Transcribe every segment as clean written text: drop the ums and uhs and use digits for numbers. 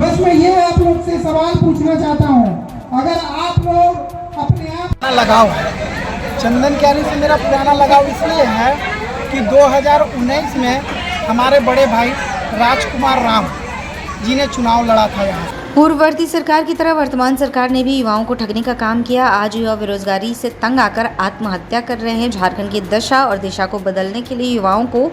बस मैं ये आप लोग से सवाल पूछना चाहता हूँ, अगर आप लोग अपने आप लगाव है चंदन क्यारी से मेरा पुराना लगाव इसलिए है कि 2019 में हमारे बड़े भाई राजकुमार राम जी ने चुनाव लड़ा था यहाँ। पूर्ववर्ती सरकार की तरह वर्तमान सरकार ने भी युवाओं को ठगने का काम किया। आज युवा बेरोजगारी से तंग आकर आत्महत्या कर रहे हैं। झारखंड की दशा और दिशा को बदलने के लिए युवाओं को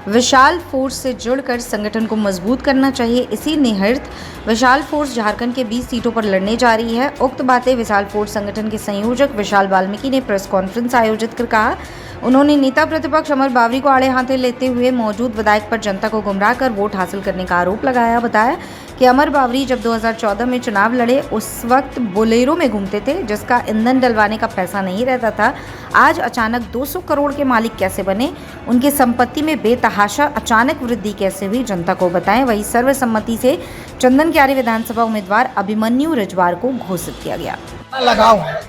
विशाल फोर्स से जुड़कर संगठन को मजबूत करना चाहिए। इसी निहित विशाल फोर्स झारखंड के 20 सीटों पर लड़ने जा रही है। उक्त बातें विशाल फोर्स संगठन के संयोजक विशाल वाल्मीकि ने प्रेस कॉन्फ्रेंस आयोजित कर कहा। उन्होंने नेता प्रतिपक्ष अमर बावरी को आड़े हाथे लेते हुए मौजूद विधायक पर जनता को गुमराह कर वोट हासिल करने का आरोप लगाया। बताया कि अमर बावरी जब 2014 में चुनाव लड़े उस वक्त बोलेरो में घूमते थे जिसका ईंधन डलवाने का पैसा नहीं रहता था। आज अचानक 200 करोड़ के मालिक कैसे बने, उनकी संपत्ति में बेतहाशा अचानक वृद्धि कैसे हुई, जनता को बताएं। वही सर्वसम्मति से चंदन क्यारी विधानसभा उम्मीदवार अभिमन्यु रजवार को घोषित किया गया। लगाव है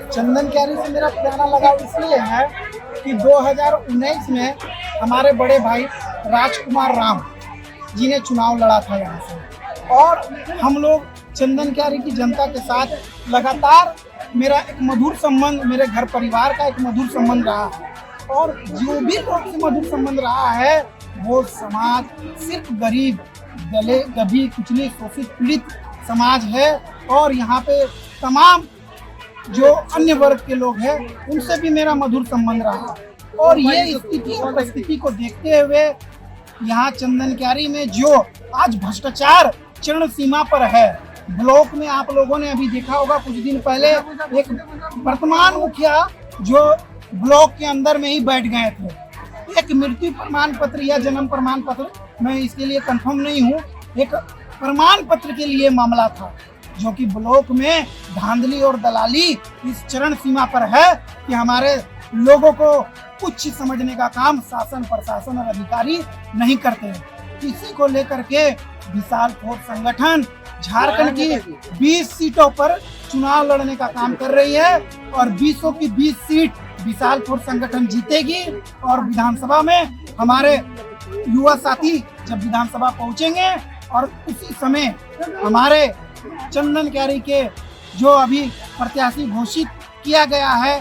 चंदन क्यारी से मेरा पुराना लगाव इसलिए है कि 2019 में हमारे बड़े भाई राजकुमार राम जी ने चुनाव लड़ा था यहाँ से, और हम लोग चंदन क्यारी की जनता के साथ लगातार मेरा एक मधुर संबंध, मेरे घर परिवार का एक मधुर संबंध रहा है। और जो भी लोग से मधुर संबंध रहा है वो समाज सिर्फ गरीब, दले, दबी, कुचली, शोषित, पीड़ित समाज है। और यहाँ पे तमाम जो अन्य वर्ग के लोग हैं उनसे भी मेरा मधुर संबंध रहा। और ये स्थिति और परिस्थिति को देखते हुए यहाँ चंदन क्यारी में जो आज भ्रष्टाचार चरण सीमा पर है, ब्लॉक में आप लोगों ने अभी देखा होगा कुछ दिन पहले एक वर्तमान मुखिया जो ब्लॉक के अंदर में ही बैठ गए थे। एक मृत्यु प्रमाण पत्र या जन्म प्रमाण पत्र, मैं इसके लिए कंफर्म नहीं हूँ, एक प्रमाण पत्र के लिए मामला था जो कि ब्लॉक में धांधली और दलाली इस चरण सीमा पर है कि हमारे लोगों को कुछ समझने का काम शासन, प्रशासन और अधिकारी नहीं करते हैं। इसी को लेकर के विशाल फोर्स संगठन झारखंड की 20 सीटों पर चुनाव लड़ने का काम कर रही है और 20 की 20 सीट विशाल फोर्स संगठन जीतेगी। और विधानसभा में हमारे युवा साथी जब विधानसभा पहुंचेंगे और उसी समय हमारे चंदन क्यारी के जो अभी प्रत्याशी घोषित किया गया है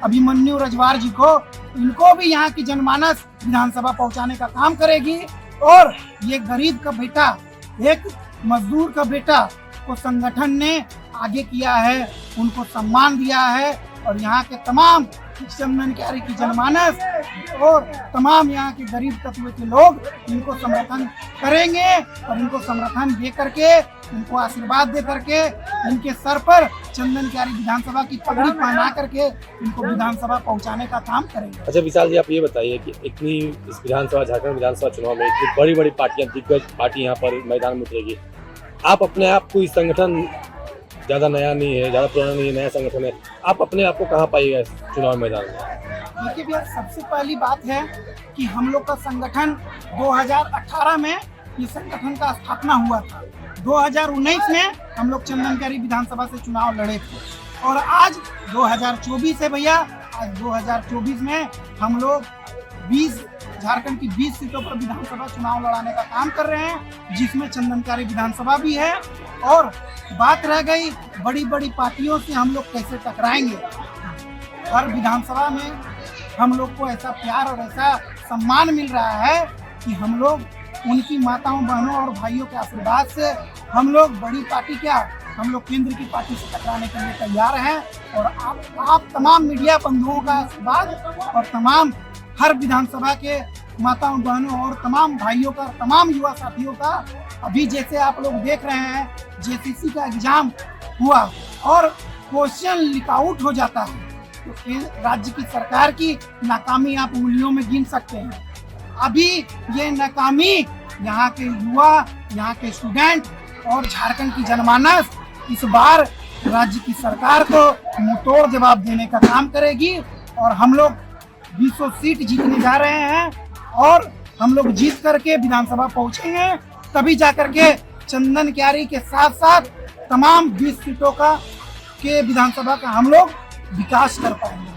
अभिमन्यु रजवार जी को, इनको भी यहाँ की जनमानस विधानसभा पहुंचाने का काम करेगी। और ये गरीब का बेटा, एक मजदूर का बेटा को संगठन ने आगे किया है, उनको सम्मान दिया है। और यहाँ के तमाम चंदन क्यारी की जनमानस और तमाम यहाँ के गरीब तत्व के लोग इनको समर्थन करेंगे और इनको समर्थन दे करके, इनको आशीर्वाद दे करके, इनके सर पर चंदन क्यारी विधानसभा की पगड़ी पहना करके इनको विधानसभा पहुंचाने का काम करेंगे। अच्छा विशाल जी, आप ये बताइए कि इतनी इस विधानसभा, झारखंड विधानसभा चुनाव में इतनी बड़ी बड़ी पार्टियां, दिग्गज पार्टी यहाँ पर मैदान में उतरेगी, आप अपने आप को, इस संगठन ज़्यादा नया नहीं है, ज़्यादा पुराना नहीं है, नया संगठन है, आप अपने आप को कहाँ पाइएगा इस चुनाव मैदान में? देखिए भैया, सबसे पहली बात है कि हम लोग का संगठन 2018 में ये संगठन का स्थापना हुआ था। 2019 में हम लोग चंदन क्यारी विधानसभा से चुनाव लड़े थे और आज 2024 है भैया। आज 2024 में हम लोग झारखंड की 20 सीटों पर विधानसभा चुनाव लड़ाने का काम कर रहे हैं, जिसमें चंदन क्यारी विधानसभा भी है। और बात रह गई बड़ी बड़ी पार्टियों से हम लोग कैसे टकराएंगे, हर विधानसभा में हम लोग को ऐसा प्यार और ऐसा सम्मान मिल रहा है कि हम लोग उनकी माताओं, बहनों और भाइयों के आशीर्वाद से हम लोग बड़ी पार्टी क्या, हम लोग केंद्र की पार्टी से टकराने के लिए तैयार हैं। और आप तमाम मीडिया बंधुओं का आशीर्वाद और तमाम हर विधानसभा के माताओं, बहनों और तमाम भाइयों का, तमाम युवा साथियों का, अभी जैसे आप लोग देख रहे हैं जेसीसी का एग्जाम हुआ और क्वेश्चन लीक आउट हो जाता है, तो राज्य की सरकार की नाकामी आप उंगलियों में गिन सकते हैं। अभी ये नाकामी यहाँ के युवा, यहाँ के स्टूडेंट और झारखंड की जनमानस इस बार राज्य की सरकार को मुंहतोड़ जवाब देने का काम करेगी। और हम लोग 20 सीट जीतने जा रहे हैं और हम लोग जीत करके विधानसभा पहुंचेंगे, तभी जाकर के चंदन क्यारी के साथ साथ तमाम 20 सीटों का के विधानसभा का हम लोग विकास कर पाएंगे।